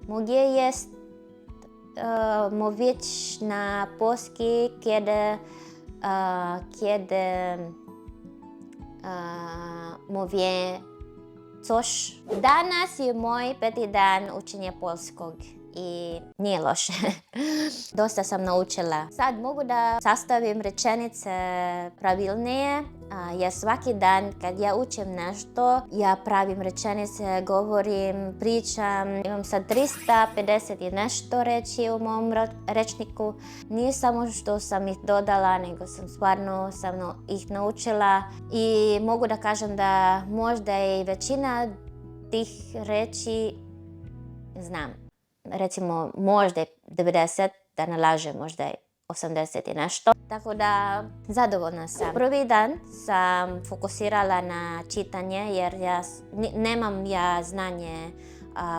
Mogę jest mówić na polski, kiedy mówię coś. Danas je moj 5. dan učenja poljskog i nije loše. Dosta sam naučila. Sad mogu da sastavim rečenice pravilnije. Jer svaki dan kad ja učim nešto, ja pravim rečenice, govorim, pričam. Imam sad 350 i nešto reči u mom rečniku. Nije samo što sam ih dodala, nego sam stvarno ih naučila. I mogu da kažem da možda i većina tih reči znam. Recimo možda 90, da ne lažem, možda je 80 i nešto. Tako da zadovoljna sam. Prvi dan sam fokusirala na čitanje jer nemam znanje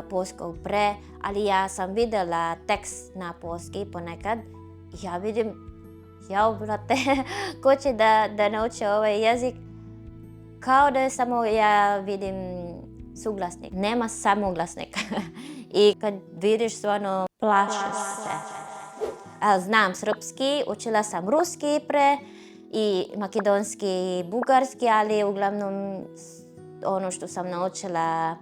poljskog pre, ali ja sam vidjela tekst na poljski ponekad. Ja vidim, brate, ko će da nauči ovaj jezik? Kao da samo ja vidim suglasnik. Nema samoglasnika. I kad vidiš stvarno plašiš se. Znam srpski, učila sam ruski pre i makedonski i bugarski, ali uglavnom ono što sam naučila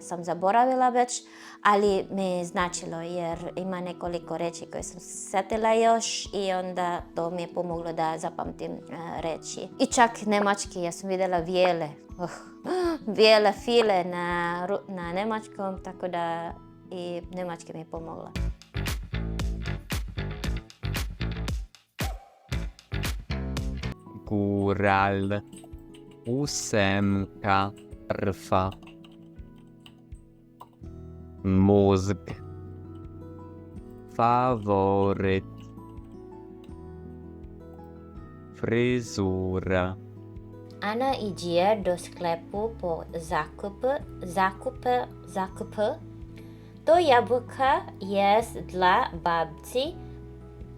sam zaboravila već, ali mi je značilo jer ima nekoliko reči koje sam setila još i onda to mi je pomoglo da zapamtim reči. I čak nemački, ja sam vidjela bijele file na nemačkom, tako da i nemački mi je pomogla. Góral, ósemka, rfa, mózg, faworyt, fryzura. Ana idzie do sklepu po zakupy. To jabłka jest dla babci,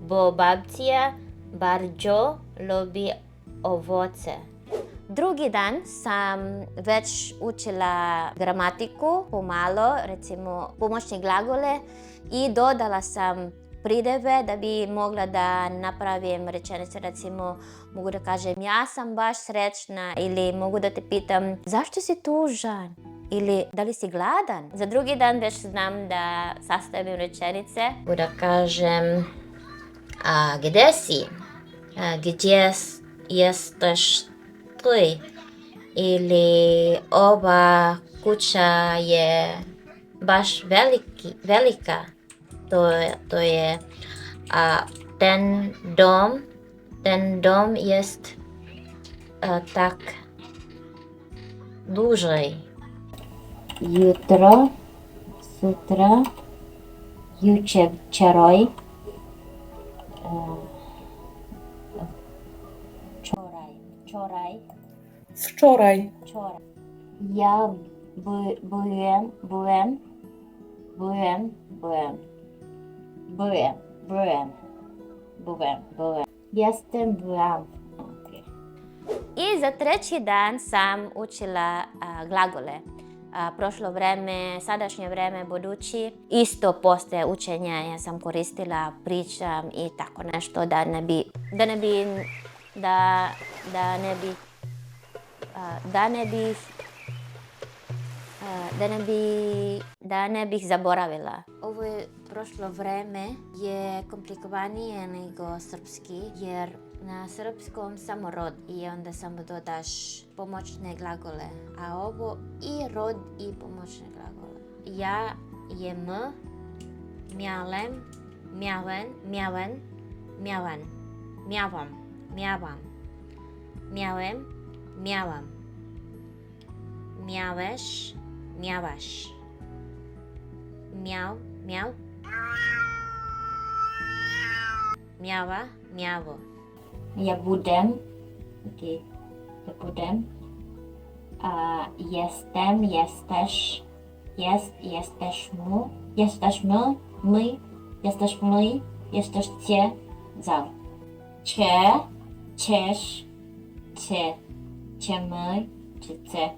bo babcia bardzo lubi owoce. Drugi dan sam već učila gramatiku pomalo, recimo pomoćne glagole i dodala sam prideve da bi mogla da napravim rečenice, recimo mogu da kažem ja sam baš srećna ili mogu da te pitam zašto si tužan ili da li si gladan. Za drugi dan već znam da sastavim rečenice. Mogu da kažem gdje si? Gdje jesteś ty? Ili ova kuća je baš velika. To je ten dom jest tak duży. Jutro, sutra, вчерой, Wczoraj. Ja byłem. Jestem byłam. Okay. I za treći dan sam učila glagole. Prošlo vreme, sadašnje vreme, budući. Isto poslije učenja ja sam koristila, pričam i tako nešto da ne bih zaboravila. Ovo prošlo vreme je komplikovanije nego srpski, jer na srpskom samo rod i onda samo dodaš pomoćne glagole, a ovo i rod i pomoćne glagole. Ja jem, miałem, miałem, miałeś, miałaś, miał, miała, miało. Ja budem, okay. Ja budem. Jestem, jesteś, jesteśmy, my, jesteście, za. Ciesz, ciemy, czy ce.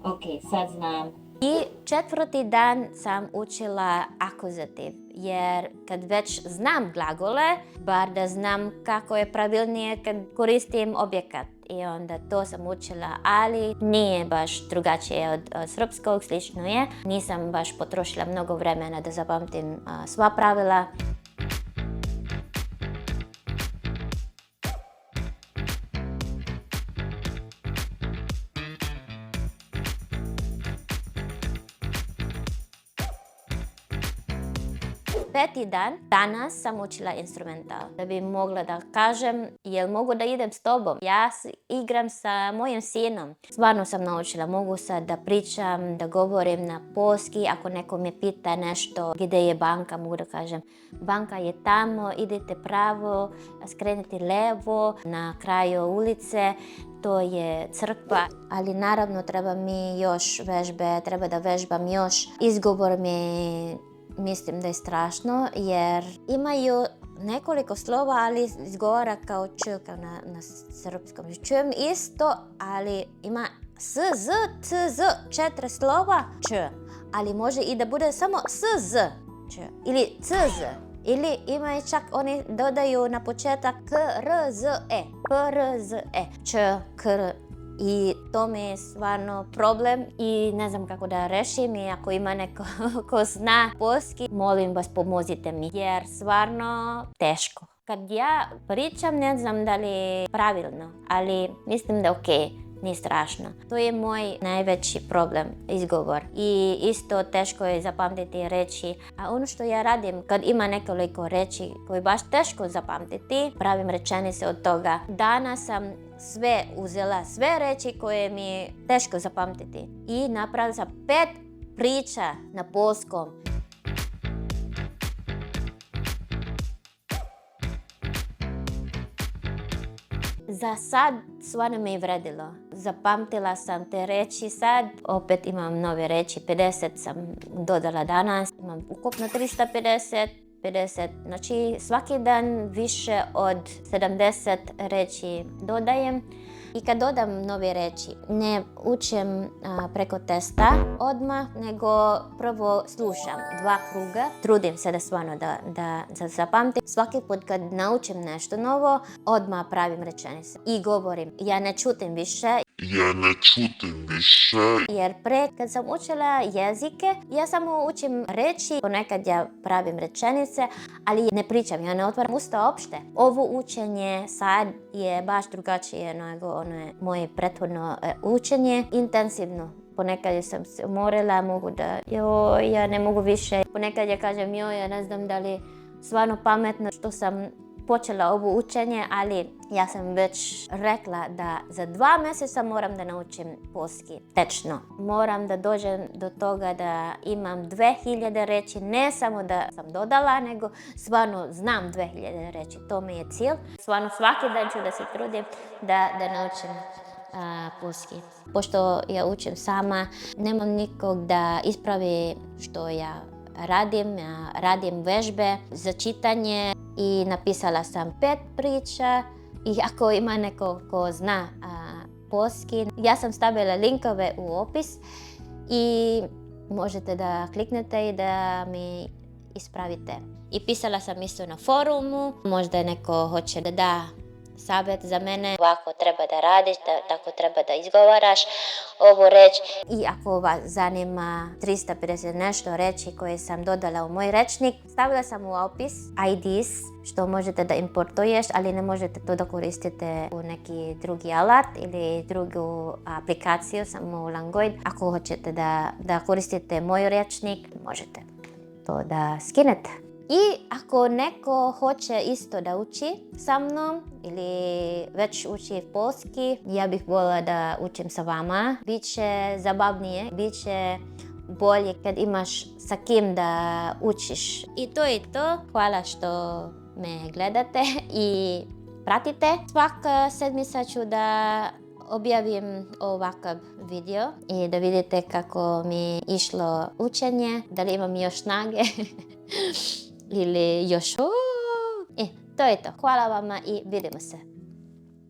Ok, sad znam I 4. dan sam učila akuzativ, jer kad već znam glagole, bar da znam kako je pravilnije kad koristim objekat. I onda to sam učila, ali nije baš drugačije od srpskog, slično je. Nisam baš potrošila mnogo vremena da zapamtim sva pravila. Peti dan, danas sam učila instrumental. Da bi mogla da kažem, jel mogu da idem s tobom? Ja igram sa mojim sinom. Stvarno sam naučila, mogu sad da pričam, da govorim na poljski. Ako neko me pita nešto, gdje je banka, mogu da kažem, banka je tamo, idete pravo, skrenite levo, na kraju ulice. To je crkva, ali naravno treba mi još vežbe, treba da vežbam još. Izgovor mi mislim da je strašno, jer imaju nekoliko slova, ali izgovara kao č, kao na srpskom. Čujem isto, ali ima s, z, c, z, 4 slova č, ali može i da bude samo s, z, č, ili c, z. Ili ima i čak oni dodaju na početak k, r, z, e, k, r, z, e, č, k, r. I to mi je stvarno problem i ne znam kako da rešim. I ako ima neko ko zna poljski, molim vas pomozite mi, jer stvarno teško. Kad ja pričam ne znam da li je pravilno, ali mislim da je okej. Nije strašno. To je moj najveći problem, izgovor. I isto teško je zapamtiti reči. A ono što ja radim, kad ima nekoliko reči koje je baš teško zapamtiti, pravim rečenice od toga. Danas sam uzela sve reči koje mi je teško zapamtiti. I napravila sam 5 priča na poljskom. Za sad stvarno me je vredilo. Zapamtila sam te reči sad. Opet imam nove reči, 50 sam dodala danas. Imam ukupno 350. Znači svaki dan više od 70 reči dodajem. I kad dodam nove reči, ne učim preko testa odmah, nego prvo slušam 2 kruga. Trudim se da stvarno da zapamtim. Svaki put kad naučim nešto novo, odmah pravim rečenice i govorim. Ja ne čutim više. Jer kad sam učila jezike, ja samo učim reči, ponekad ja pravim rečenice, ali ne pričam, ja ne otvaram usta opšte. Ovo učenje sad je baš drugačije nego ono moje prethodno učenje, intenzivno. Ponekad sam se umorila, mogu da, ja ne mogu više. Ponekad ja kažem, ja ne znam da li stvarno pametno što sam počela ovo učenje, ali ja sam već rekla da za 2 mjeseca moram da naučim poljski tečno. Moram da dođem do toga da imam 2000 reči, ne samo da sam dodala, nego stvarno znam 2000 reči. To mi je cilj. Stvarno svaki dan ću da se trudim da naučim poljski. Pošto ja učim sama, nemam nikog da ispravi što ja radim. Ja radim vežbe za čitanje i napisala sam 5 priča. I ako ima neko ko zna poljski, ja sam stavila linkove u opis i možete da kliknete i da mi ispravite. I pisala sam isto na forumu, možda neko hoće da da savjet za mene. Ovako treba da radiš, tako treba da izgovaraš ovu reč. I ako vas zanima 350 nešto reči koje sam dodala u moj rečnik, stavila sam u opis IDs, što možete da importuješ, ali ne možete to da koristite u neki drugi alat ili drugu aplikaciju, samo u Language. Ako hoćete da koristite moj rečnik, možete to da skinete. I ako neko hoće isto da uči sa mnom ili već uči poljski, ja bih voljela da učim sa vama. Biće zabavnije, biće bolje kad imaš sa kim da učiš. I to je to. Hvala što me gledate i pratite. Svaka sedmica ću da objavim ovakav video i da vidite kako mi je išlo učenje, da li imam još snage ili još. To je to. Hvala vama i vidimo se.